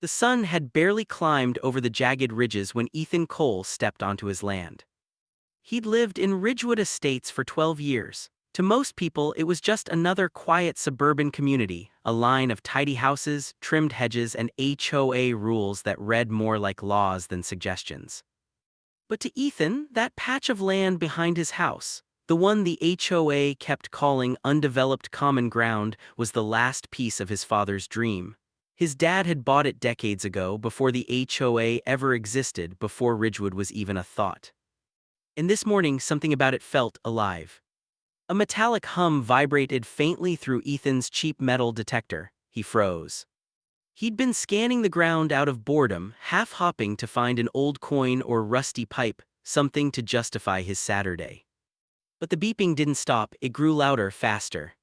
The sun had barely climbed over the jagged ridges when Ethan Cole stepped onto his land. He'd lived in Ridgewood Estates for 12 years. To most people, it was just another quiet suburban community, a line of tidy houses, trimmed hedges, and HOA rules that read more like laws than suggestions. But to Ethan, that patch of land behind his house, the one the HOA kept calling undeveloped common ground, was the last piece of his father's dream. His dad had bought it decades ago, before the HOA ever existed, before Ridgewood was even a thought. And this morning, something about it felt alive. A metallic hum vibrated faintly through Ethan's cheap metal detector. He froze. He'd been scanning the ground out of boredom, half-hopping to find an old coin or rusty pipe, something to justify his Saturday. But the beeping didn't stop, it grew louder, faster.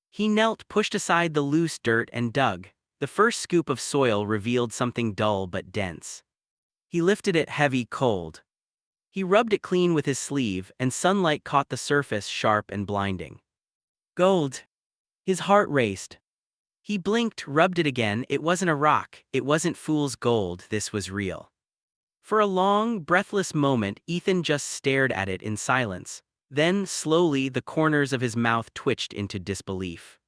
He knelt, pushed aside the loose dirt, and dug. The first scoop of soil revealed something dull but dense. He lifted it, heavy, cold. He rubbed it clean with his sleeve, and sunlight caught the surface, sharp and blinding. Gold! His heart raced. He blinked, rubbed it again. It wasn't a rock, it wasn't fool's gold, this was real. For a long, breathless moment, Ethan just stared at it in silence. Then, slowly, the corners of his mouth twitched into disbelief.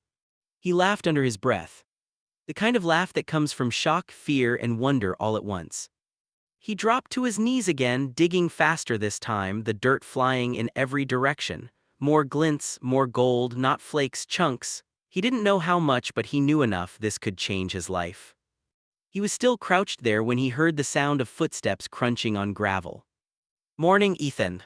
He laughed under his breath. The kind of laugh that comes from shock, fear, and wonder all at once. He dropped to his knees again, digging faster this time, the dirt flying in every direction. More glints, more gold, not flakes, chunks. He didn't know how much, but he knew enough this could change his life. He was still crouched there when he heard the sound of footsteps crunching on gravel. "Morning, Ethan."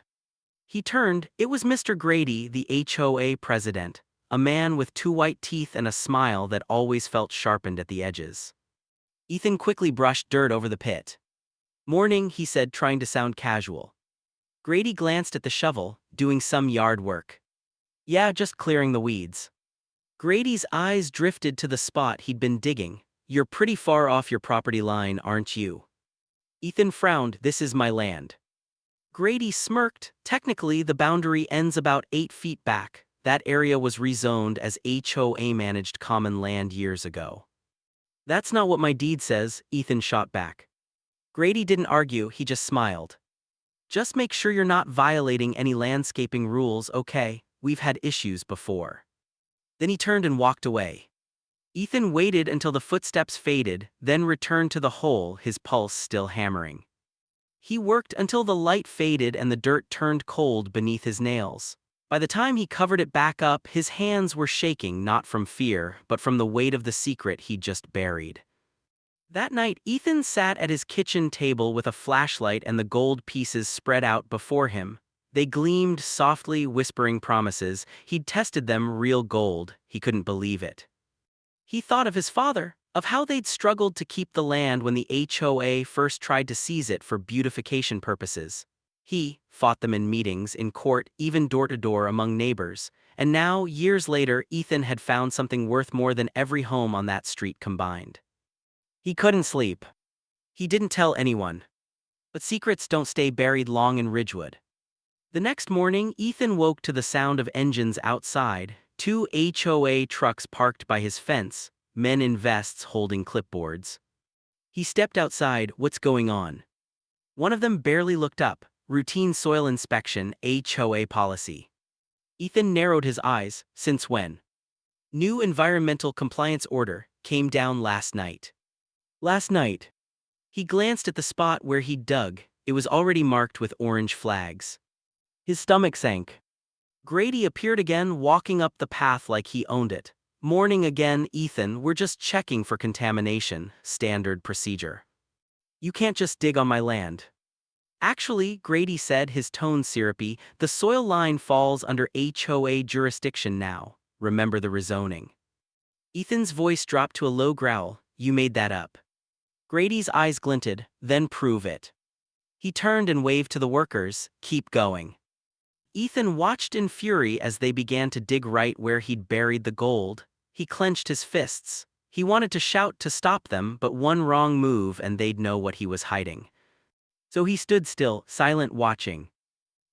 He turned. It was Mr. Grady, the HOA president, a man with 2 white teeth and a smile that always felt sharpened at the edges. Ethan quickly brushed dirt over the pit. "Morning," he said, trying to sound casual. Grady glanced at the shovel, doing some yard work. "Yeah, just clearing the weeds." Grady's eyes drifted to the spot he'd been digging. "You're pretty far off your property line, aren't you?" Ethan frowned. "This is my land." Grady smirked. "Technically, the boundary ends about 8 feet back. That area was rezoned as HOA-managed common land years ago." "That's not what my deed says," Ethan shot back. Grady didn't argue, he just smiled. "Just make sure you're not violating any landscaping rules, okay? We've had issues before." Then he turned and walked away. Ethan waited until the footsteps faded, then returned to the hole, his pulse still hammering. He worked until the light faded and the dirt turned cold beneath his nails. By the time he covered it back up, his hands were shaking, not from fear, but from the weight of the secret he'd just buried. That night, Ethan sat at his kitchen table with a flashlight and the gold pieces spread out before him. They gleamed softly, whispering promises. He'd tested them, real gold. He couldn't believe it. He thought of his father, of how they'd struggled to keep the land when the HOA first tried to seize it for beautification purposes. He fought them in meetings, in court, even door to door among neighbors. And now, years later, Ethan had found something worth more than every home on that street combined. He couldn't sleep. He didn't tell anyone. But secrets don't stay buried long in Ridgewood. The next morning, Ethan woke to the sound of engines outside, 2 HOA trucks parked by his fence, men in vests holding clipboards. He stepped outside. "What's going on?" One of them barely looked up. "Routine soil inspection, HOA policy." Ethan narrowed his eyes. "Since when?" "New environmental compliance order, came down last night." "Last night?" He glanced at the spot where he'd dug. It was already marked with orange flags. His stomach sank. Grady appeared again, walking up the path like he owned it. "Morning again, Ethan. We're just checking for contamination, standard procedure. You can't just dig on my land." "Actually," Grady said, his tone syrupy, "the soil line falls under HOA jurisdiction now. Remember the rezoning." Ethan's voice dropped to a low growl. "You made that up." Grady's eyes glinted. "Then prove it." He turned and waved to the workers. "Keep going." Ethan watched in fury as they began to dig right where he'd buried the gold. He clenched his fists. He wanted to shout to stop them, but one wrong move and they'd know what he was hiding. So he stood still, silent, watching.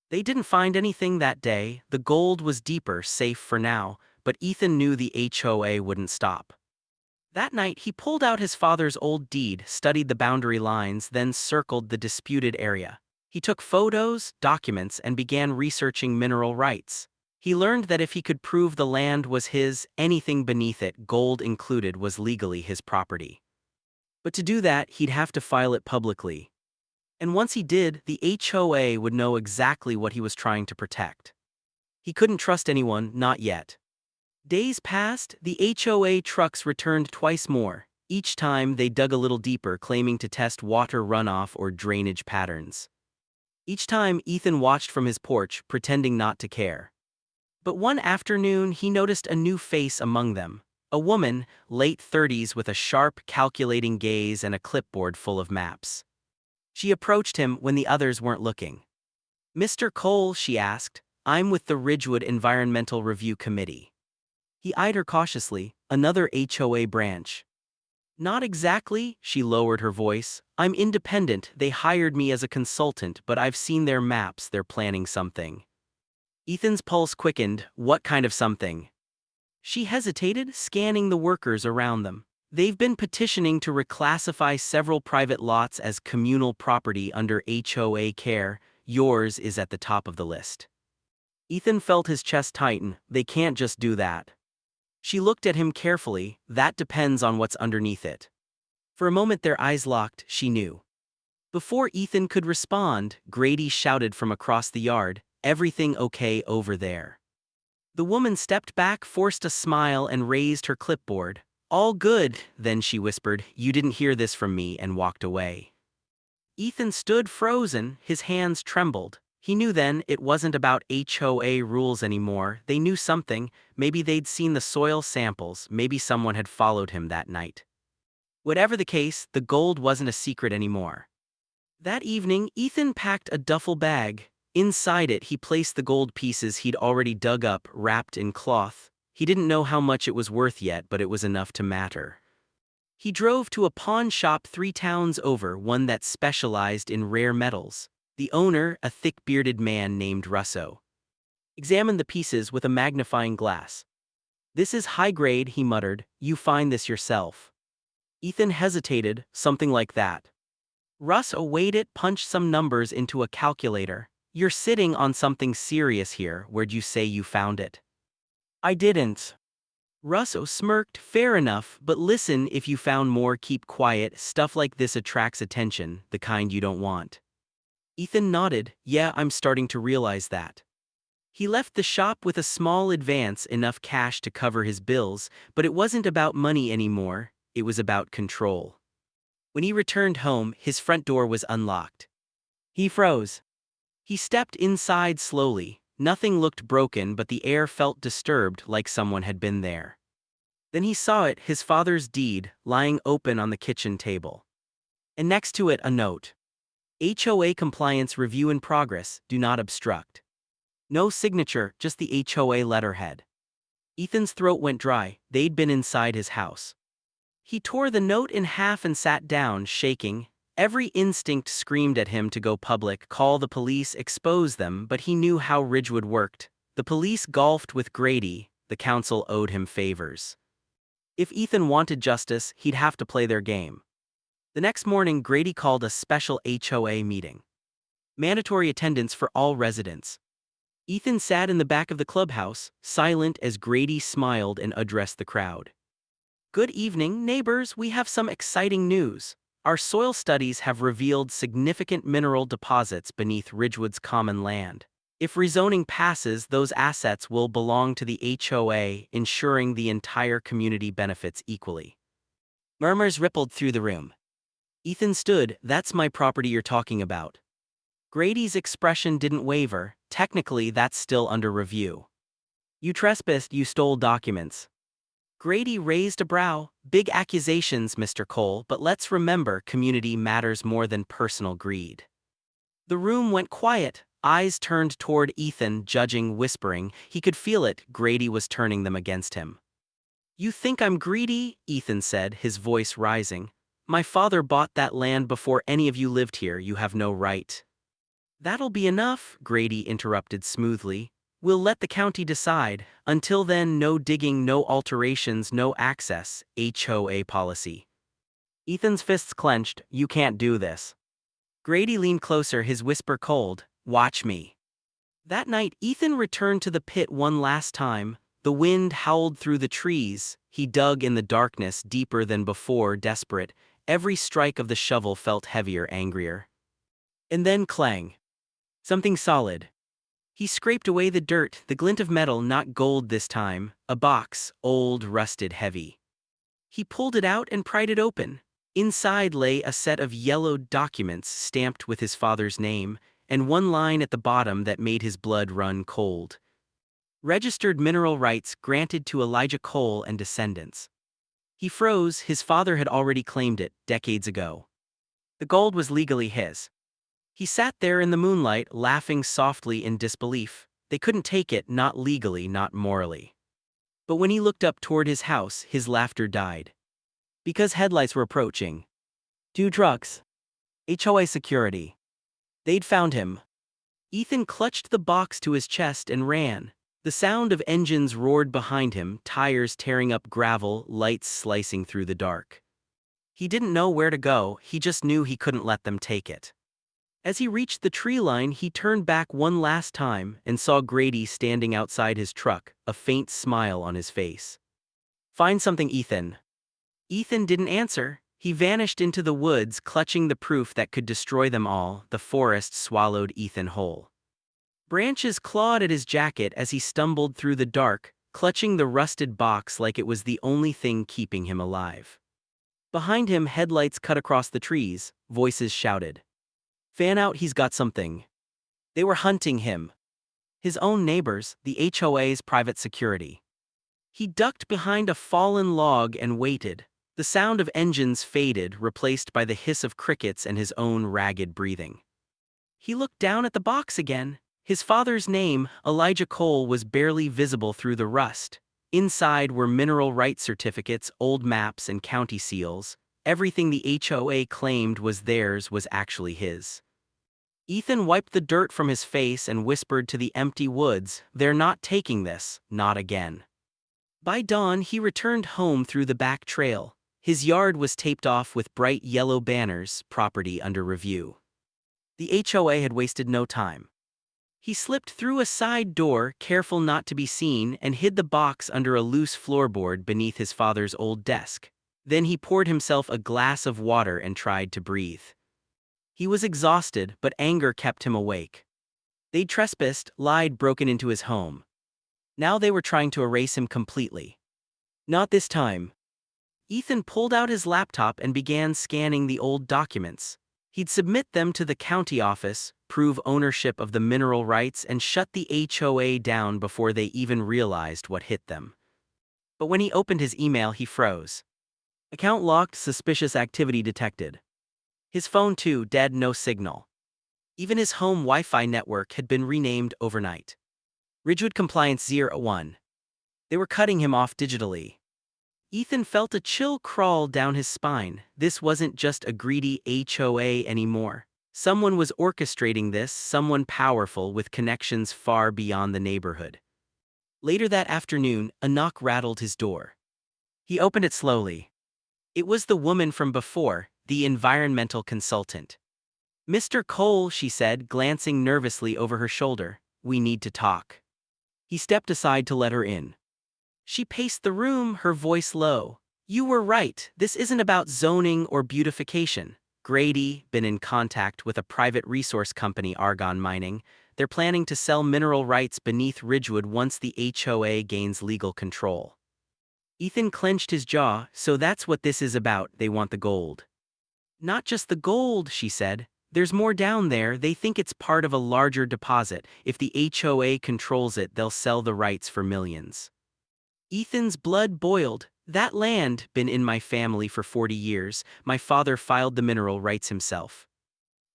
They didn't find anything that day. The gold was deeper, safe for now, but Ethan knew the HOA wouldn't stop. That night, he pulled out his father's old deed, studied the boundary lines, then circled the disputed area. He took photos, documents, and began researching mineral rights. He learned that if he could prove the land was his, anything beneath it, gold included, was legally his property. But to do that, he'd have to file it publicly. And once he did, the HOA would know exactly what he was trying to protect. He couldn't trust anyone, not yet. Days passed, the HOA trucks returned twice more. Each time, they dug a little deeper, claiming to test water runoff or drainage patterns. Each time, Ethan watched from his porch, pretending not to care. But one afternoon, he noticed a new face among them. A woman, late 30s, with a sharp, calculating gaze and a clipboard full of maps. She approached him when the others weren't looking. "Mr. Cole," she asked, "I'm with the Ridgewood Environmental Review Committee." He eyed her cautiously. "Another HOA branch?" "Not exactly," she lowered her voice. "I'm independent. They hired me as a consultant, but I've seen their maps. They're planning something." Ethan's pulse quickened. "What kind of something?" She hesitated, scanning the workers around them. "They've been petitioning to reclassify several private lots as communal property under HOA care. Yours is at the top of the list." Ethan felt his chest tighten. "They can't just do that." She looked at him carefully. "That depends on what's underneath it." For a moment their eyes locked. She knew. Before Ethan could respond, Grady shouted from across the yard, "Everything okay over there?" The woman stepped back, forced a smile, and raised her clipboard. "All good," then she whispered, "You didn't hear this from me," and walked away. Ethan stood frozen, his hands trembled. He knew then it wasn't about HOA rules anymore. They knew something. Maybe they'd seen the soil samples, maybe someone had followed him that night. Whatever the case, the gold wasn't a secret anymore. That evening, Ethan packed a duffel bag. Inside it, he placed the gold pieces he'd already dug up, wrapped in cloth. He didn't know how much it was worth yet, but it was enough to matter. He drove to a pawn shop 3 towns over, one that specialized in rare metals. The owner, a thick-bearded man named Russo, examined the pieces with a magnifying glass. "This is high grade," he muttered. "You find this yourself." Ethan hesitated. "Something like that." Russo weighed it, punched some numbers into a calculator. "You're sitting on something serious here. Where'd you say you found it?" "I didn't." Russo smirked. "Fair enough, but listen, if you found more, keep quiet. Stuff like this attracts attention, the kind you don't want." Ethan nodded. "Yeah, I'm starting to realize that." He left the shop with a small advance, enough cash to cover his bills, but it wasn't about money anymore, it was about control. When he returned home, his front door was unlocked. He froze. He stepped inside slowly. Nothing looked broken, but the air felt disturbed, like someone had been there. Then he saw it, his father's deed, lying open on the kitchen table. And next to it, a note. HOA compliance review in progress, do not obstruct. No signature, just the HOA letterhead. Ethan's throat went dry. They'd been inside his house. He tore the note in half and sat down, shaking. Every instinct screamed at him to go public, call the police, expose them, but he knew how Ridgewood worked. The police golfed with Grady, the council owed him favors. If Ethan wanted justice, he'd have to play their game. The next morning, Grady called a special HOA meeting. Mandatory attendance for all residents. Ethan sat in the back of the clubhouse, silent as Grady smiled and addressed the crowd. "Good evening, neighbors. We have some exciting news. Our soil studies have revealed significant mineral deposits beneath Ridgewood's common land. If rezoning passes, those assets will belong to the HOA, ensuring the entire community benefits equally." Murmurs rippled through the room. Ethan stood. "That's my property you're talking about." Grady's expression didn't waver. "Technically, that's still under review." "You trespassed, you stole documents." Grady raised a brow. "Big accusations, Mr. Cole, but let's remember community matters more than personal greed." The room went quiet, eyes turned toward Ethan, judging, whispering. He could feel it, Grady was turning them against him. "You think I'm greedy?" Ethan said, his voice rising. "My father bought that land before any of you lived here. You have no right." "That'll be enough," Grady interrupted smoothly. We'll let the county decide. Until then, no digging, no alterations, no access. HOA policy. Ethan's fists clenched. You can't do this. Grady leaned closer, his whisper cold. Watch me. That night, Ethan returned to the pit one last time. The wind howled through the trees. He dug in the darkness deeper than before, desperate. Every strike of the shovel felt heavier, angrier. And then clang. Something solid. He scraped away the dirt, the glint of metal, not gold this time. A box, old, rusted, heavy. He pulled it out and pried it open. Inside lay a set of yellowed documents stamped with his father's name, and one line at the bottom that made his blood run cold. Registered mineral rights granted to Elijah Cole and descendants. He froze. His father had already claimed it, decades ago. The gold was legally his. He sat there in the moonlight, laughing softly in disbelief. They couldn't take it, not legally, not morally. But when he looked up toward his house, his laughter died. Because headlights were approaching. 2 trucks. HOA security. They'd found him. Ethan clutched the box to his chest and ran. The sound of engines roared behind him, tires tearing up gravel, lights slicing through the dark. He didn't know where to go, he just knew he couldn't let them take it. As he reached the tree line, he turned back one last time and saw Grady standing outside his truck, a faint smile on his face. Find something, Ethan. Ethan didn't answer. He vanished into the woods, clutching the proof that could destroy them all. The forest swallowed Ethan whole. Branches clawed at his jacket as he stumbled through the dark, clutching the rusted box like it was the only thing keeping him alive. Behind him, headlights cut across the trees, voices shouted. Fan out, he's got something. They were hunting him. His own neighbors, the HOA's private security. He ducked behind a fallen log and waited. The sound of engines faded, replaced by the hiss of crickets and his own ragged breathing. He looked down at the box again. His father's name, Elijah Cole, was barely visible through the rust. Inside were mineral rights certificates, old maps, and county seals. Everything the HOA claimed was theirs was actually his. Ethan wiped the dirt from his face and whispered to the empty woods, "They're not taking this, not again." By dawn, he returned home through the back trail. His yard was taped off with bright yellow banners, property under review. The HOA had wasted no time. He slipped through a side door, careful not to be seen, and hid the box under a loose floorboard beneath his father's old desk. Then he poured himself a glass of water and tried to breathe. He was exhausted, but anger kept him awake. They'd trespassed, lied, broken into his home. Now they were trying to erase him completely. Not this time. Ethan pulled out his laptop and began scanning the old documents. He'd submit them to the county office, prove ownership of the mineral rights, and shut the HOA down before they even realized what hit them. But when he opened his email, he froze. Account locked, suspicious activity detected. His phone too, dead, no signal. Even his home Wi-Fi network had been renamed overnight. Ridgewood Compliance 01. They were cutting him off digitally. Ethan felt a chill crawl down his spine. This wasn't just a greedy HOA anymore. Someone was orchestrating this, someone powerful with connections far beyond the neighborhood. Later that afternoon, a knock rattled his door. He opened it slowly. It was the woman from before, the environmental consultant. "Mr. Cole," she said, glancing nervously over her shoulder, "we need to talk." He stepped aside to let her in. She paced the room, her voice low. "You were right, this isn't about zoning or beautification. Grady, been in contact with a private resource company, Argon Mining. They're planning to sell mineral rights beneath Ridgewood once the HOA gains legal control." Ethan clenched his jaw. "So that's what this is about, they want the gold." "Not just the gold," she said. "There's more down there. They think it's part of a larger deposit. If the HOA controls it, they'll sell the rights for millions." Ethan's blood boiled. "That land, been in my family for 40 years. My father filed the mineral rights himself."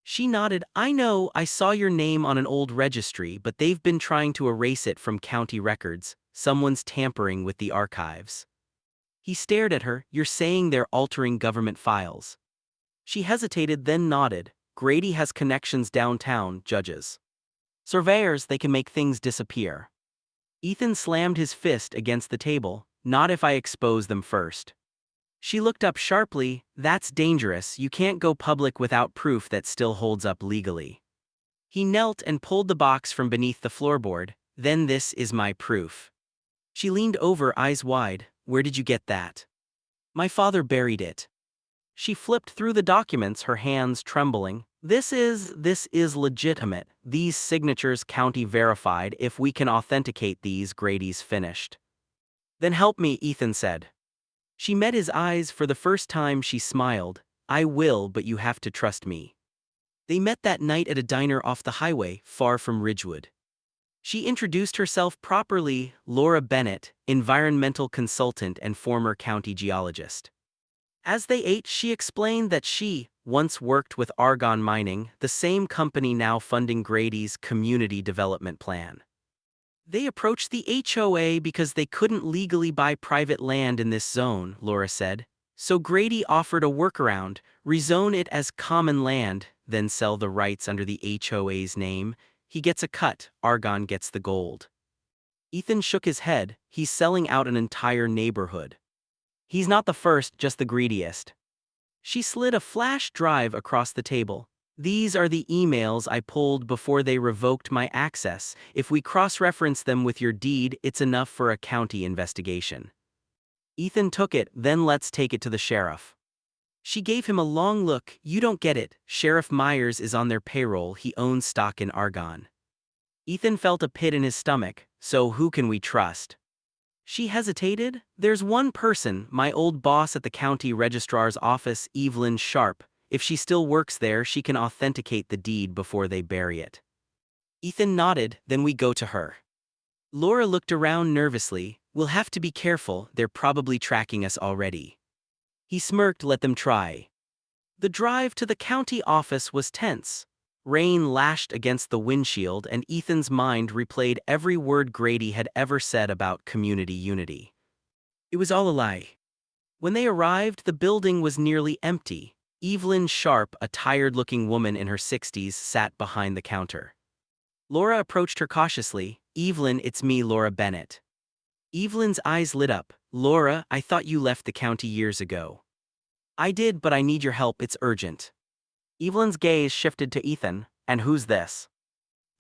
She nodded. "I know, I saw your name on an old registry, but they've been trying to erase it from county records. Someone's tampering with the archives." He stared at her. "You're saying they're altering government files?" She hesitated, then nodded. "Grady has connections downtown, judges. Surveyors, they can make things disappear." Ethan slammed his fist against the table. Not if I expose them first. She looked up sharply. That's dangerous. You can't go public without proof that still holds up legally. He knelt and pulled the box from beneath the floorboard. Then this is my proof. She leaned over, eyes wide. Where did you get that? My father buried it. She flipped through the documents, her hands trembling. This is legitimate. These signatures county verified. If we can authenticate these, Grady's finished. Then help me, Ethan said. She met his eyes for the first time. She smiled. I will, but you have to trust me. They met that night at a diner off the highway, far from Ridgewood. She introduced herself properly, Laura Bennett, environmental consultant and former county geologist. As they ate, she explained that she once worked with argon mining, the same company now funding Grady's community development plan. They approached the HOA because they couldn't legally buy private land in this zone, Laura said. So Grady offered a workaround, rezone it as common land, then sell the rights under the HOA's name. He gets a cut, Argon gets the gold. Ethan shook his head. He's selling out an entire neighborhood. He's not the first, just the greediest. She slid a flash drive across the table. These are the emails I pulled before they revoked my access. If we cross-reference them with your deed, it's enough for a county investigation. Ethan took it. Then let's take it to the sheriff. She gave him a long look. You don't get it. Sheriff Myers is on their payroll. He owns stock in Argon. Ethan felt a pit in his stomach. So who can we trust? She hesitated. There's one person, my old boss at the county registrar's office, Evelyn Sharp. If she still works there, she can authenticate the deed before they bury it. Ethan nodded. Then we go to her. Laura looked around nervously. We'll have to be careful. They're probably tracking us already. He smirked. Let them try. The drive to the county office was tense. Rain lashed against the windshield, and Ethan's mind replayed every word Grady had ever said about community unity. It was all a lie. When they arrived, the building was nearly empty. Evelyn Sharp, a tired-looking woman in her 60s, sat behind the counter. Laura approached her cautiously. Evelyn, it's me, Laura Bennett. Evelyn's eyes lit up. Laura, I thought you left the county years ago. I did, but I need your help. It's urgent. Evelyn's gaze shifted to Ethan. And who's this?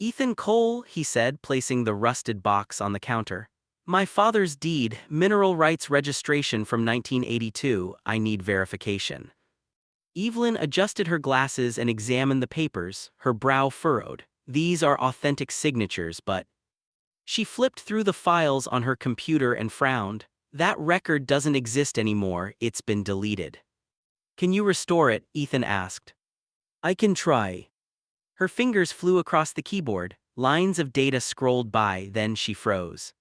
Ethan Cole, he said, placing the rusted box on the counter. My father's deed, mineral rights registration from 1982. I need verification. Evelyn adjusted her glasses and examined the papers, her brow furrowed. These are authentic signatures, but... She flipped through the files on her computer and frowned. That record doesn't exist anymore. It's been deleted. Can you restore it? Ethan asked. I can try. Her fingers flew across the keyboard. Lines of data scrolled by, then she froze.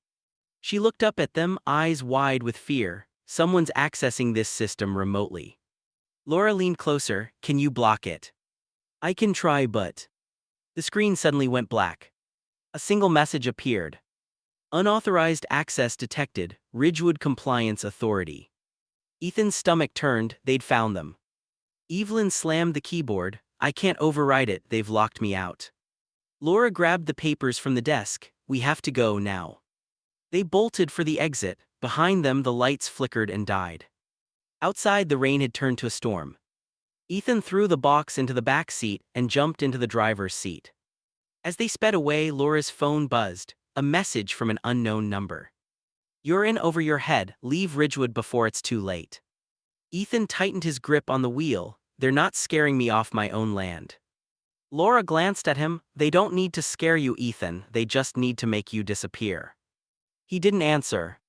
She looked up at them, eyes wide with fear. Someone's accessing this system remotely. Laura leaned closer. Can you block it? I can try, but... The screen suddenly went black. A single message appeared. Unauthorized access detected, Ridgewood Compliance Authority. Ethan's stomach turned. They'd found them. Evelyn slammed the keyboard. I can't override it, they've locked me out. Laura grabbed the papers from the desk. We have to go now. They bolted for the exit. Behind them the lights flickered and died. Outside the rain had turned to a storm. Ethan threw the box into the back seat and jumped into the driver's seat. As they sped away, Laura's phone buzzed. A message from an unknown number. You're in over your head. Leave Ridgewood before it's too late. Ethan tightened his grip on the wheel. They're not scaring me off my own land. Laura glanced at him. They don't need to scare you, Ethan. They just need to make you disappear. He didn't answer.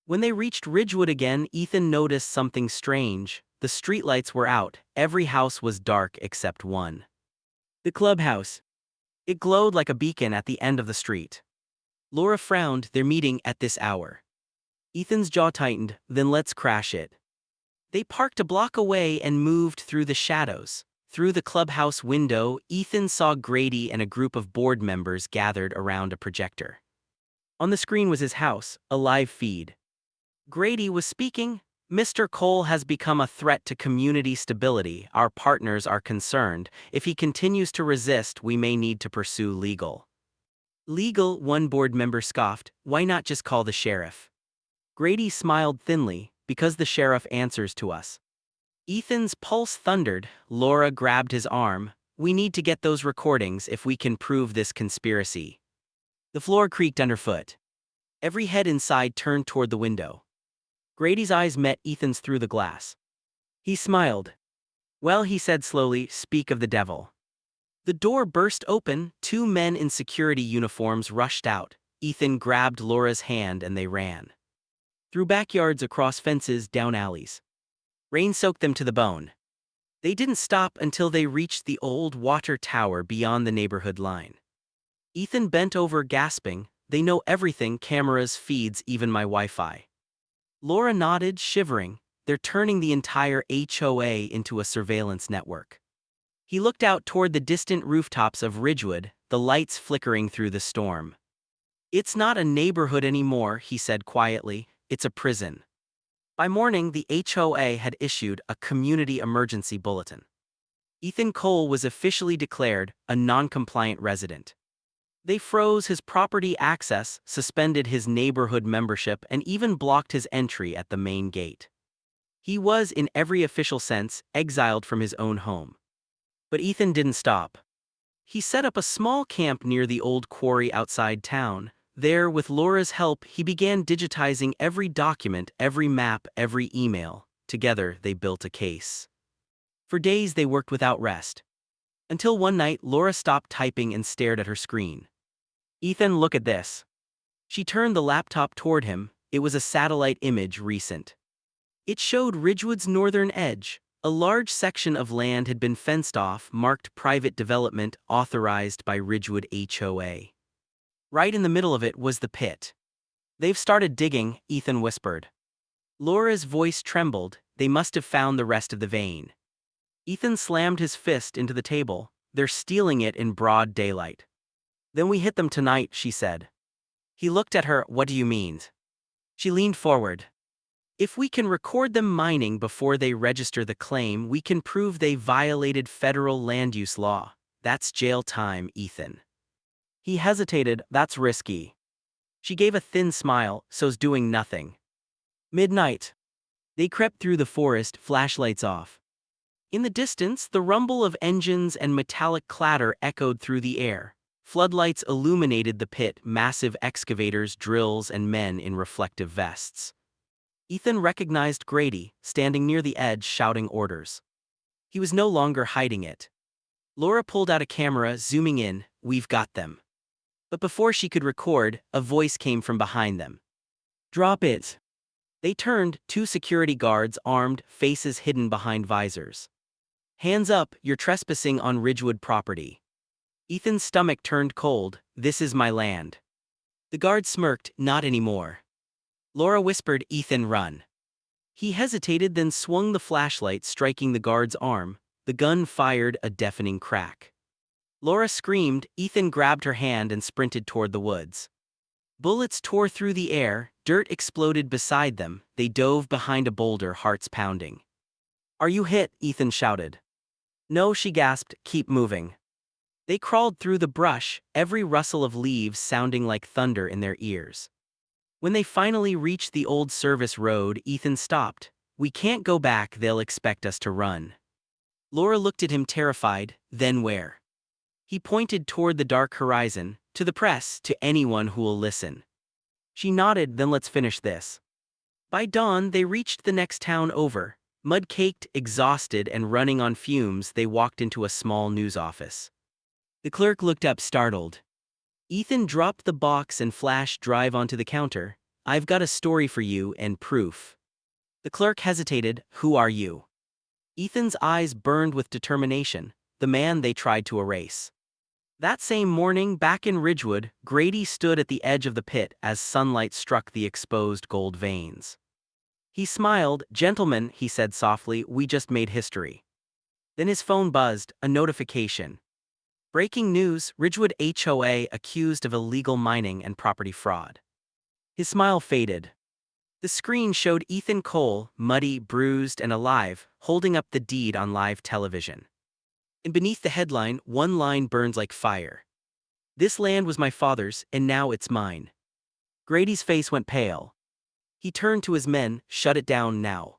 When they reached Ridgewood again, Ethan noticed something strange. The streetlights were out. Every house was dark except one. The clubhouse. It glowed like a beacon at the end of the street. Laura frowned. They're meeting at this hour. Ethan's jaw tightened. Then let's crash it. They parked a block away and moved through the shadows. Through the clubhouse window, Ethan saw Grady and a group of board members gathered around a projector. On the screen was his house, a live feed. Grady was speaking. Mr. Cole has become a threat to community stability. Our partners are concerned. If he continues to resist, we may need to pursue legal. Legal, one board member scoffed, why not just call the sheriff? Grady smiled thinly, because the sheriff answers to us. Ethan's pulse thundered, Laura grabbed his arm, we need to get those recordings if we can prove this conspiracy. The floor creaked underfoot. Every head inside turned toward the window. Grady's eyes met Ethan's through the glass. He smiled. Well, he said slowly, speak of the devil. The door burst open, two men in security uniforms rushed out. Ethan grabbed Laura's hand and they ran. Through backyards, across fences, down alleys. Rain soaked them to the bone. They didn't stop until they reached the old water tower beyond the neighborhood line. Ethan bent over, gasping, they know everything, cameras, feeds, even my Wi-Fi. Laura nodded, shivering, they're turning the entire HOA into a surveillance network. He looked out toward the distant rooftops of Ridgewood, the lights flickering through the storm. It's not a neighborhood anymore, he said quietly, it's a prison. By morning, the HOA had issued a community emergency bulletin. Ethan Cole was officially declared a non-compliant resident. They froze his property access, suspended his neighborhood membership, and even blocked his entry at the main gate. He was, in every official sense, exiled from his own home. But Ethan didn't stop. He set up a small camp near the old quarry outside town. There, with Laura's help, he began digitizing every document, every map, every email. Together, they built a case. For days, they worked without rest. Until one night, Laura stopped typing and stared at her screen. Ethan, look at this. She turned the laptop toward him. It was a satellite image, recent. It showed Ridgewood's northern edge. A large section of land had been fenced off, marked private development authorized by Ridgewood HOA. Right in the middle of it was the pit. They've started digging, Ethan whispered. Laura's voice trembled, they must have found the rest of the vein. Ethan slammed his fist into the table, they're stealing it in broad daylight. Then we hit them tonight, she said. He looked at her, what do you mean? She leaned forward. If we can record them mining before they register the claim, we can prove they violated federal land use law. That's jail time, Ethan. He hesitated, that's risky. She gave a thin smile, so's doing nothing. Midnight. They crept through the forest, flashlights off. In the distance, the rumble of engines and metallic clatter echoed through the air. Floodlights illuminated the pit, massive excavators, drills, and men in reflective vests. Ethan recognized Grady, standing near the edge shouting orders. He was no longer hiding it. Laura pulled out a camera, zooming in, we've got them. But before she could record, a voice came from behind them. Drop it. They turned, two security guards armed, faces hidden behind visors. Hands up, you're trespassing on Ridgewood property. Ethan's stomach turned cold, this is my land. The guard smirked, not anymore. Laura whispered, Ethan, run. He hesitated, then swung the flashlight, striking the guard's arm. The gun fired a deafening crack. Laura screamed, Ethan grabbed her hand and sprinted toward the woods. Bullets tore through the air, dirt exploded beside them, they dove behind a boulder, hearts pounding. Are you hit? Ethan shouted. No, she gasped, keep moving. They crawled through the brush, every rustle of leaves sounding like thunder in their ears. When they finally reached the old service road, Ethan stopped. We can't go back, they'll expect us to run. Laura looked at him terrified, then where? He pointed toward the dark horizon, to the press, to anyone who will listen. She nodded, then let's finish this. By dawn, they reached the next town over. Mud-caked, exhausted, and running on fumes, they walked into a small news office. The clerk looked up, startled. Ethan dropped the box and flash drive onto the counter. I've got a story for you and proof. The clerk hesitated, who are you? Ethan's eyes burned with determination, the man they tried to erase. That same morning, back in Ridgewood, Grady stood at the edge of the pit as sunlight struck the exposed gold veins. He smiled, gentlemen, he said softly, we just made history. Then his phone buzzed, a notification. Breaking news, Ridgewood HOA accused of illegal mining and property fraud. His smile faded. The screen showed Ethan Cole, muddy, bruised, and alive, holding up the deed on live television. And beneath the headline, one line burned like fire. This land was my father's, and now it's mine. Grady's face went pale. He turned to his men, shut it down now.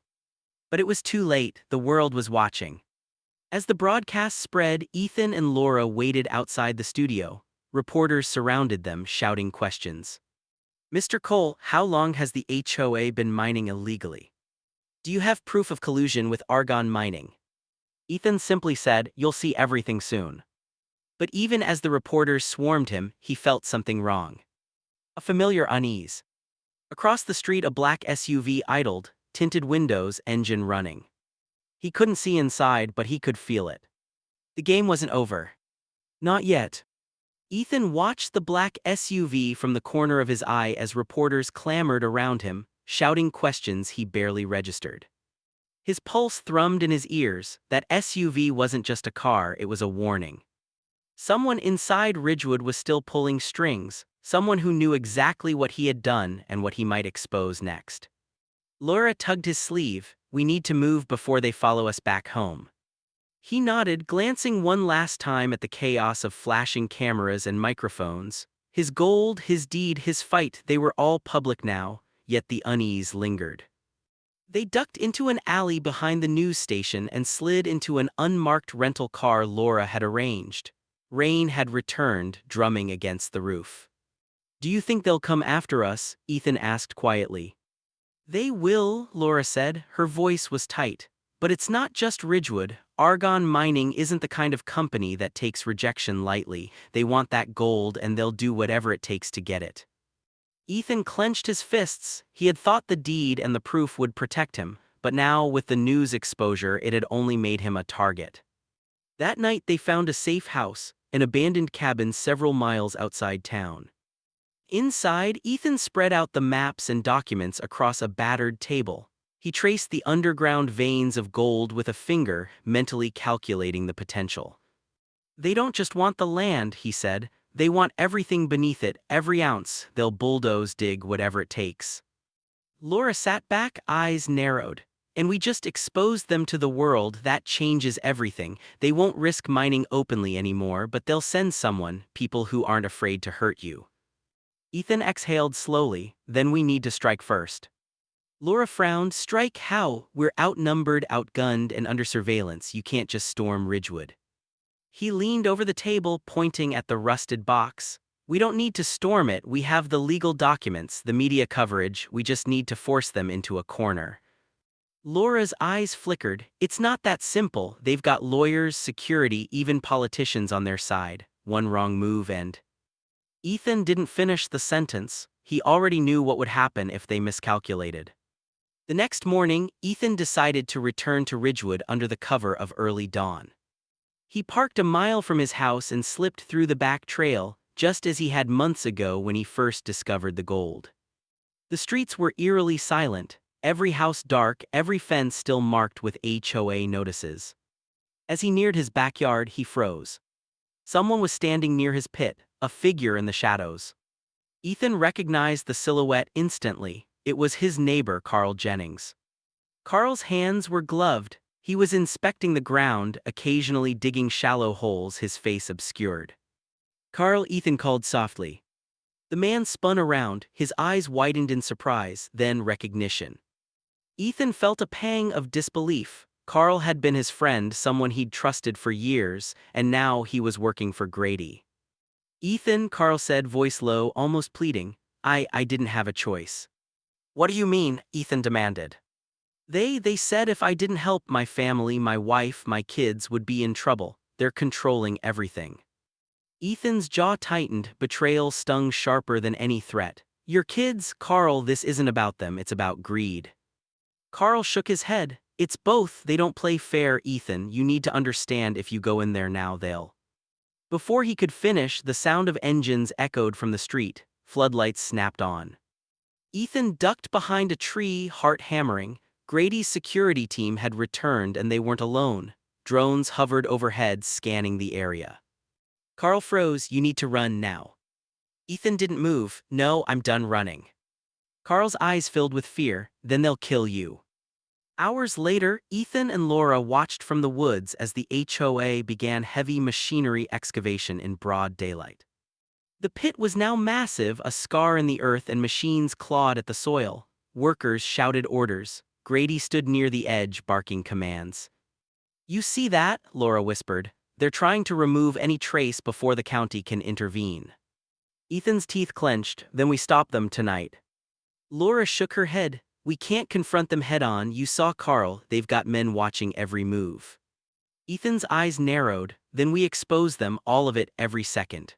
But it was too late, the world was watching. As the broadcast spread, Ethan and Laura waited outside the studio. Reporters surrounded them, shouting questions. Mr. Cole, how long has the HOA been mining illegally? Do you have proof of collusion with argon mining? Ethan simply said, you'll see everything soon. But even as the reporters swarmed him, he felt something wrong. A familiar unease. Across the street, a black SUV idled, tinted windows, engine running. He couldn't see inside, but he could feel it. The game wasn't over. Not yet. Ethan watched the black SUV from the corner of his eye as reporters clamored around him, shouting questions he barely registered. His pulse thrummed in his ears. That SUV wasn't just a car, it was a warning. Someone inside Ridgewood was still pulling strings, someone who knew exactly what he had done and what he might expose next. Laura tugged his sleeve. We need to move before they follow us back home. He nodded, glancing one last time at the chaos of flashing cameras and microphones. His gold, his deed, his fight, they were all public now, yet the unease lingered. They ducked into an alley behind the news station and slid into an unmarked rental car Laura had arranged. Rain had returned, drumming against the roof. Do you think they'll come after us? Ethan asked quietly. They will, Laura said. Her voice was tight. But it's not just Ridgewood. Argon Mining isn't the kind of company that takes rejection lightly. They want that gold and they'll do whatever it takes to get it. Ethan clenched his fists. He had thought the deed and the proof would protect him, but now with the news exposure it had only made him a target. That night they found a safe house, an abandoned cabin several miles outside town. Inside, Ethan spread out the maps and documents across a battered table. He traced the underground veins of gold with a finger, mentally calculating the potential. They don't just want the land, he said. They want everything beneath it, every ounce. They'll bulldoze, dig, whatever it takes. Laura sat back, eyes narrowed. And we just exposed them to the world. That changes everything. They won't risk mining openly anymore, but they'll send someone, people who aren't afraid to hurt you. Ethan exhaled slowly. Then we need to strike first. Laura frowned. Strike how? We're outnumbered, outgunned, and under surveillance. You can't just storm Ridgewood. He leaned over the table, pointing at the rusted box. We don't need to storm it. We have the legal documents, the media coverage. We just need to force them into a corner. Laura's eyes flickered. It's not that simple. They've got lawyers, security, even politicians on their side. One wrong move and... Ethan didn't finish the sentence. He already knew what would happen if they miscalculated. The next morning, Ethan decided to return to Ridgewood under the cover of early dawn. He parked a mile from his house and slipped through the back trail, just as he had months ago when he first discovered the gold. The streets were eerily silent, every house dark, every fence still marked with HOA notices. As he neared his backyard, he froze. Someone was standing near his pit, a figure in the shadows. Ethan recognized the silhouette instantly. It was his neighbor, Carl Jennings. Carl's hands were gloved. He was inspecting the ground, occasionally digging shallow holes, his face obscured. Carl, Ethan called softly. The man spun around, his eyes widened in surprise, then recognition. Ethan felt a pang of disbelief. Carl had been his friend, someone he'd trusted for years, and now he was working for Grady. Ethan, Carl said, voice low, almost pleading. I didn't have a choice. What do you mean? Ethan demanded. They said if I didn't help, my family, my wife, my kids would be in trouble. They're controlling everything. Ethan's jaw tightened, betrayal stung sharper than any threat. Your kids, Carl, this isn't about them, it's about greed. Carl shook his head. It's both. They don't play fair, Ethan. You need to understand, if you go in there now, they'll... Before he could finish, the sound of engines echoed from the street. Floodlights snapped on. Ethan ducked behind a tree, heart hammering. Grady's security team had returned and they weren't alone. Drones hovered overhead, scanning the area. Carl froze. You need to run now. Ethan didn't move. No, I'm done running. Carl's eyes filled with fear. Then they'll kill you. Hours later, Ethan and Laura watched from the woods as the HOA began heavy machinery excavation in broad daylight. The pit was now massive, a scar in the earth, and machines clawed at the soil. Workers shouted orders. Grady stood near the edge, barking commands. "You see that?" Laura whispered. "They're trying to remove any trace before the county can intervene." Ethan's teeth clenched. "Then we stop them tonight." Laura shook her head. "We can't confront them head-on. You saw Carl, they've got men watching every move." Ethan's eyes narrowed. "Then we expose them, all of it, every second."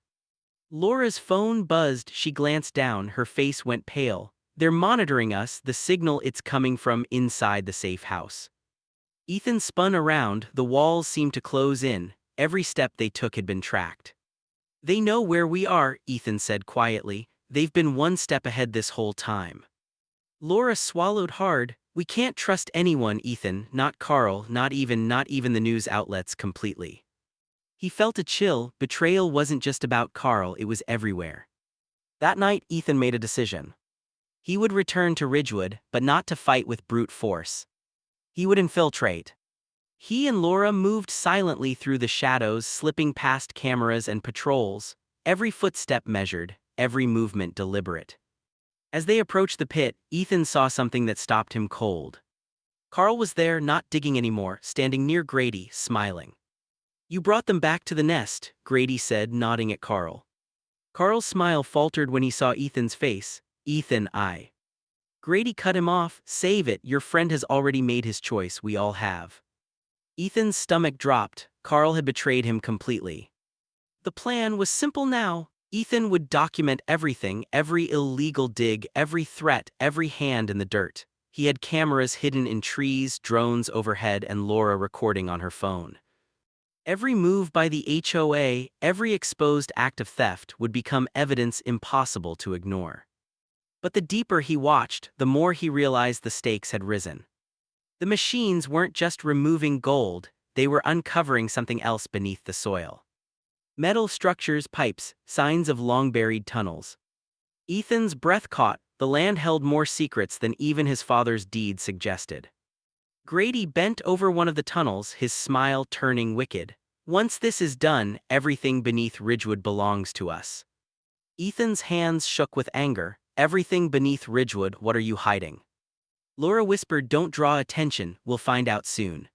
Laura's phone buzzed. She glanced down, her face went pale. "They're monitoring us, the signal, it's coming from inside the safe house." Ethan spun around, the walls seemed to close in, every step they took had been tracked. "They know where we are," Ethan said quietly. "They've been one step ahead this whole time." Laura swallowed hard. "We can't trust anyone, Ethan, not Carl, not even the news outlets completely." He felt a chill. Betrayal wasn't just about Carl, it was everywhere. That night, Ethan made a decision. He would return to Ridgewood, but not to fight with brute force. He would infiltrate. He and Laura moved silently through the shadows, slipping past cameras and patrols, every footstep measured, every movement deliberate. As they approached the pit, Ethan saw something that stopped him cold. Carl was there, not digging anymore, standing near Grady, smiling. "You brought them back to the nest," Grady said, nodding at Carl. Carl's smile faltered when he saw Ethan's face. "Ethan, I." Grady cut him off. "Save it, your friend has already made his choice, we all have." Ethan's stomach dropped. Carl had betrayed him completely. The plan was simple now. Ethan would document everything, every illegal dig, every threat, every hand in the dirt. He had cameras hidden in trees, drones overhead, and Laura recording on her phone. Every move by the HOA, every exposed act of theft would become evidence impossible to ignore. But the deeper he watched, the more he realized the stakes had risen. The machines weren't just removing gold, they were uncovering something else beneath the soil. Metal structures, pipes, signs of long-buried tunnels. Ethan's breath caught. The land held more secrets than even his father's deed suggested. Grady bent over one of the tunnels, his smile turning wicked. "Once this is done, everything beneath Ridgewood belongs to us." Ethan's hands shook with anger. "Everything beneath Ridgewood, what are you hiding?" Laura whispered, "Don't draw attention, we'll find out soon."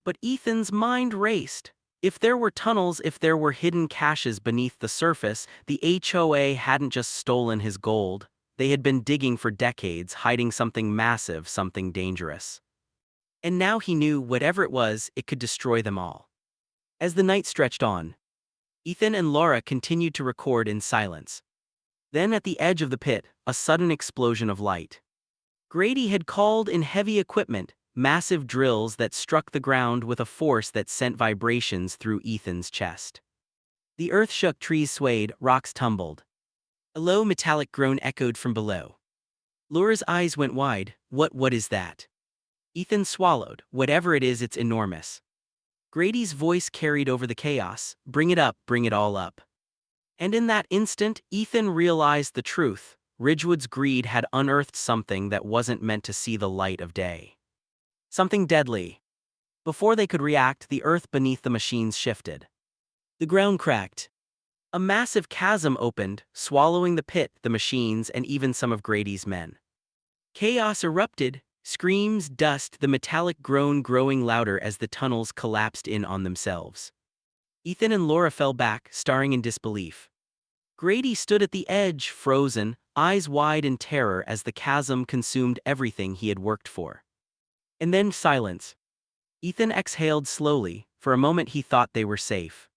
But Ethan's mind raced. If there were tunnels, if there were hidden caches beneath the surface, the HOA hadn't just stolen his gold. They had been digging for decades, hiding something massive, something dangerous. And now he knew, whatever it was, it could destroy them all. As the night stretched on, Ethan and Laura continued to record in silence. Then at the edge of the pit, a sudden explosion of light. Grady had called in heavy equipment, massive drills that struck the ground with a force that sent vibrations through Ethan's chest. The earth shook, trees swayed, rocks tumbled. A low metallic groan echoed from below. Laura's eyes went wide. What is that?" Ethan swallowed. "Whatever it is, it's enormous." Grady's voice carried over the chaos. "Bring it up, bring it all up." And in that instant, Ethan realized the truth. Ridgewood's greed had unearthed something that wasn't meant to see the light of day. Something deadly. Before they could react, the earth beneath the machines shifted. The ground cracked. A massive chasm opened, swallowing the pit, the machines, and even some of Grady's men. Chaos erupted. Screams, dust, the metallic groan growing louder as the tunnels collapsed in on themselves. Ethan and Laura fell back, staring in disbelief. Grady stood at the edge, frozen, eyes wide in terror as the chasm consumed everything he had worked for. And then silence. Ethan exhaled slowly. For a moment he thought they were safe.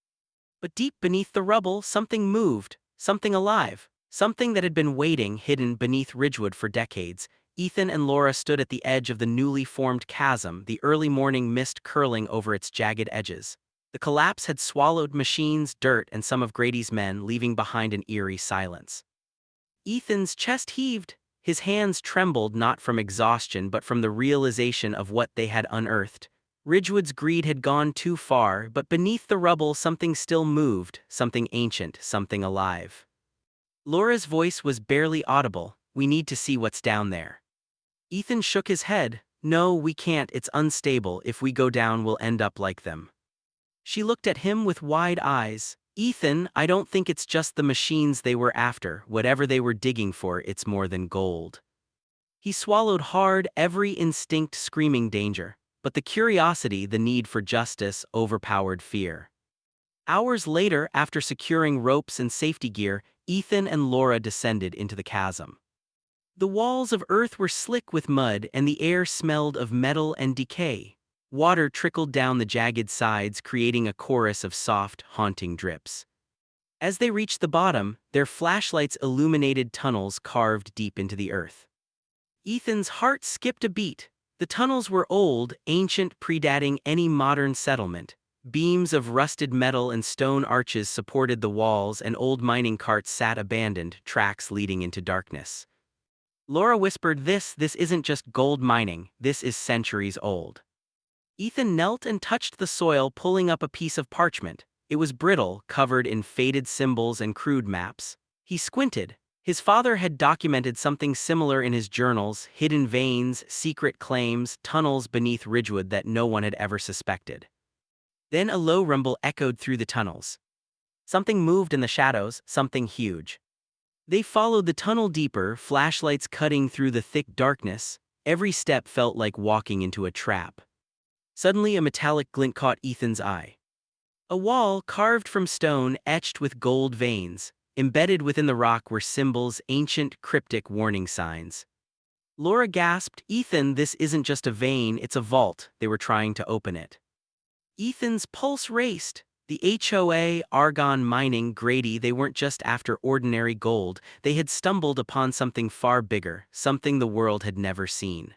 But deep beneath the rubble, something moved, something alive, something that had been waiting, hidden beneath Ridgewood for decades. Ethan and Laura stood at the edge of the newly formed chasm, the early morning mist curling over its jagged edges. The collapse had swallowed machines, dirt, and some of Grady's men, leaving behind an eerie silence. Ethan's chest heaved. His hands trembled, not from exhaustion but from the realization of what they had unearthed. Ridgewood's greed had gone too far, but beneath the rubble something still moved, something ancient, something alive. Laura's voice was barely audible. "We need to see what's down there." Ethan shook his head. "No, we can't, it's unstable. If we go down, we'll end up like them." She looked at him with wide eyes. Ethan, I don't think it's just the machines they were after. Whatever they were digging for, it's more than gold. He swallowed hard, every instinct screaming danger. But the curiosity, the need for justice, overpowered fear. Hours later, after securing ropes and safety gear, Ethan and Laura descended into the chasm. The walls of earth were slick with mud and the air smelled of metal and decay. Water trickled down the jagged sides, creating a chorus of soft, haunting drips. As they reached the bottom, their flashlights illuminated tunnels carved deep into the earth. Ethan's heart skipped a beat. The tunnels were old, ancient, predating any modern settlement. Beams of rusted metal and stone arches supported the walls, and old mining carts sat abandoned, tracks leading into darkness. Laura whispered, This isn't just gold mining, this is centuries old. Ethan knelt and touched the soil, pulling up a piece of parchment. It was brittle, covered in faded symbols and crude maps. He squinted. His father had documented something similar in his journals: hidden veins, secret claims, tunnels beneath Ridgewood that no one had ever suspected. Then a low rumble echoed through the tunnels. Something moved in the shadows, something huge. They followed the tunnel deeper, flashlights cutting through the thick darkness. Every step felt like walking into a trap. Suddenly a metallic glint caught Ethan's eye. A wall carved from stone, etched with gold veins. Embedded within the rock were symbols, ancient, cryptic warning signs. Laura gasped, Ethan, this isn't just a vein, it's a vault. They were trying to open it. Ethan's pulse raced. The HOA, Argonne Mining, Grady, they weren't just after ordinary gold. They had stumbled upon something far bigger, something the world had never seen.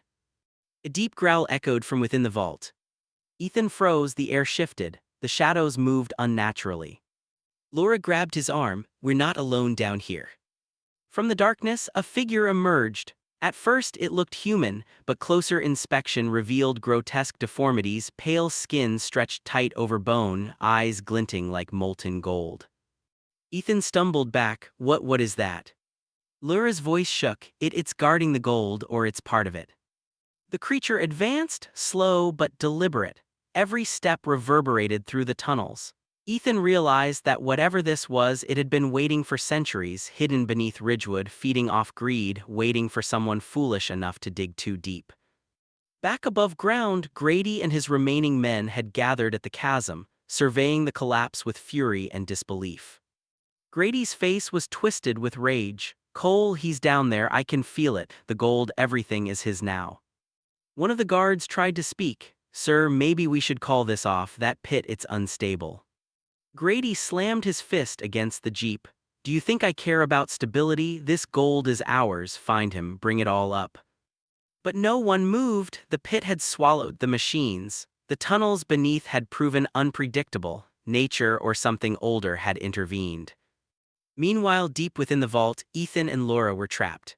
A deep growl echoed from within the vault. Ethan froze, the air shifted, the shadows moved unnaturally. Laura grabbed his arm, We're not alone down here. From the darkness, a figure emerged. At first it looked human, but closer inspection revealed grotesque deformities: pale skin stretched tight over bone, eyes glinting like molten gold. Ethan stumbled back, What is that? Laura's voice shook, It's guarding the gold, or it's part of it. The creature advanced, slow but deliberate. Every step reverberated through the tunnels. Ethan realized that whatever this was, it had been waiting for centuries, hidden beneath Ridgewood, feeding off greed, waiting for someone foolish enough to dig too deep. Back above ground, Grady and his remaining men had gathered at the chasm, surveying the collapse with fury and disbelief. Grady's face was twisted with rage. Cole, he's down there, I can feel it, the gold, everything is his now. One of the guards tried to speak, Sir, maybe we should call this off, that pit, it's unstable. Grady slammed his fist against the jeep. Do you think I care about stability? This gold is ours, find him, bring it all up. But no one moved. The pit had swallowed the machines. The tunnels beneath had proven unpredictable. Nature or something older had intervened. Meanwhile, deep within the vault, Ethan and Laura were trapped.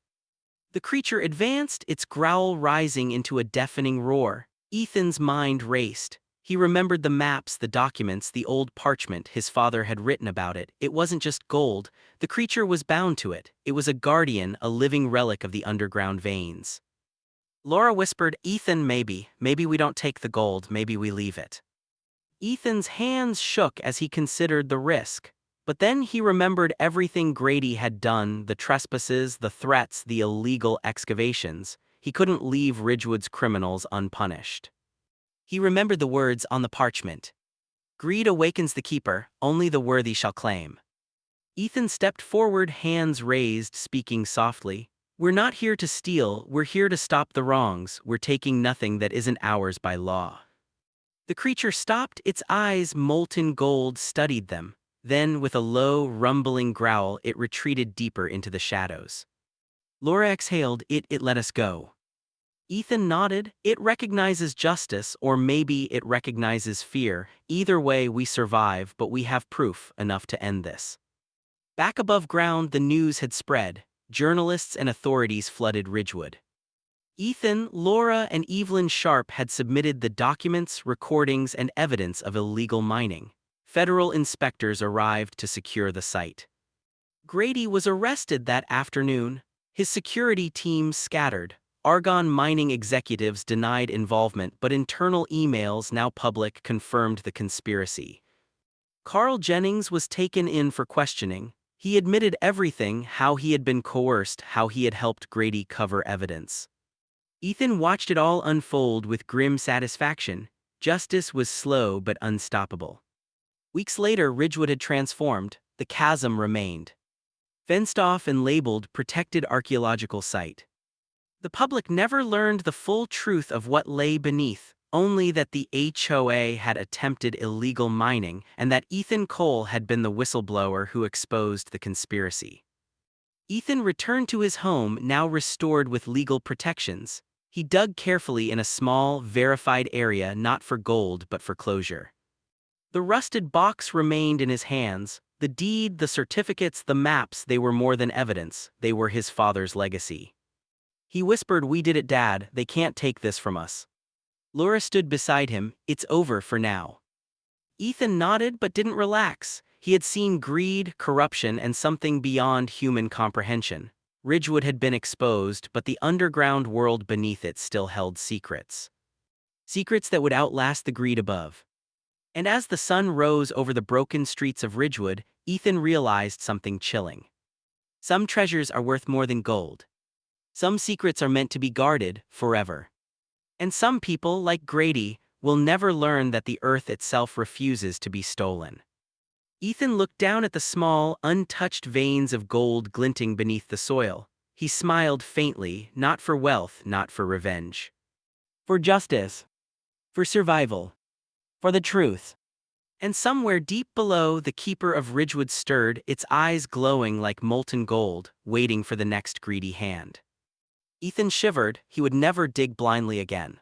The creature advanced, its growl rising into a deafening roar. Ethan's mind raced. He remembered the maps, the documents, the old parchment his father had written about it. It wasn't just gold. The creature was bound to it. It was a guardian, a living relic of the underground veins. Laura whispered, Ethan, maybe we don't take the gold, maybe we leave it. Ethan's hands shook as he considered the risk. But then he remembered everything Grady had done, the trespasses, the threats, the illegal excavations. He couldn't leave Ridgewood's criminals unpunished. He remembered the words on the parchment. Greed awakens the keeper, only the worthy shall claim. Ethan stepped forward, hands raised, speaking softly. We're not here to steal, we're here to stop the wrongs, we're taking nothing that isn't ours by law. The creature stopped, its eyes, molten gold, studied them. Then, with a low, rumbling growl, it retreated deeper into the shadows. Laura exhaled, it let us go. Ethan nodded. It recognizes justice, or maybe it recognizes fear. Either way, we survive, but we have proof enough to end this. Back above ground, the news had spread. Journalists and authorities flooded Ridgewood. Ethan, Laura, and Evelyn Sharp had submitted the documents, recordings, and evidence of illegal mining. Federal inspectors arrived to secure the site. Grady was arrested that afternoon. His security team scattered. Argonne Mining executives denied involvement, but internal emails, now public, confirmed the conspiracy. Carl Jennings was taken in for questioning. He admitted everything: how he had been coerced, how he had helped Grady cover evidence. Ethan watched it all unfold with grim satisfaction. Justice was slow but unstoppable. Weeks later, Ridgewood had transformed. The chasm remained. Fenced off and labeled protected archaeological site. The public never learned the full truth of what lay beneath, only that the HOA had attempted illegal mining and that Ethan Cole had been the whistleblower who exposed the conspiracy. Ethan returned to his home, now restored with legal protections. He dug carefully in a small, verified area, not for gold but for closure. The rusted box remained in his hands. The deed, the certificates, the maps, they were more than evidence. They were his father's legacy. He whispered, "We did it, Dad. They can't take this from us." Laura stood beside him. "It's over for now." Ethan nodded but didn't relax. He had seen greed, corruption, and something beyond human comprehension. Ridgewood had been exposed, but the underground world beneath it still held secrets. Secrets that would outlast the greed above. And as the sun rose over the broken streets of Ridgewood, Ethan realized something chilling. Some treasures are worth more than gold. Some secrets are meant to be guarded forever. And some people, like Grady, will never learn that the earth itself refuses to be stolen. Ethan looked down at the small, untouched veins of gold glinting beneath the soil. He smiled faintly, not for wealth, not for revenge. For justice. For survival. For the truth. And somewhere deep below, the keeper of Ridgewood stirred, its eyes glowing like molten gold, waiting for the next greedy hand. Ethan shivered. He would never dig blindly again.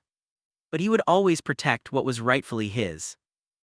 But he would always protect what was rightfully his.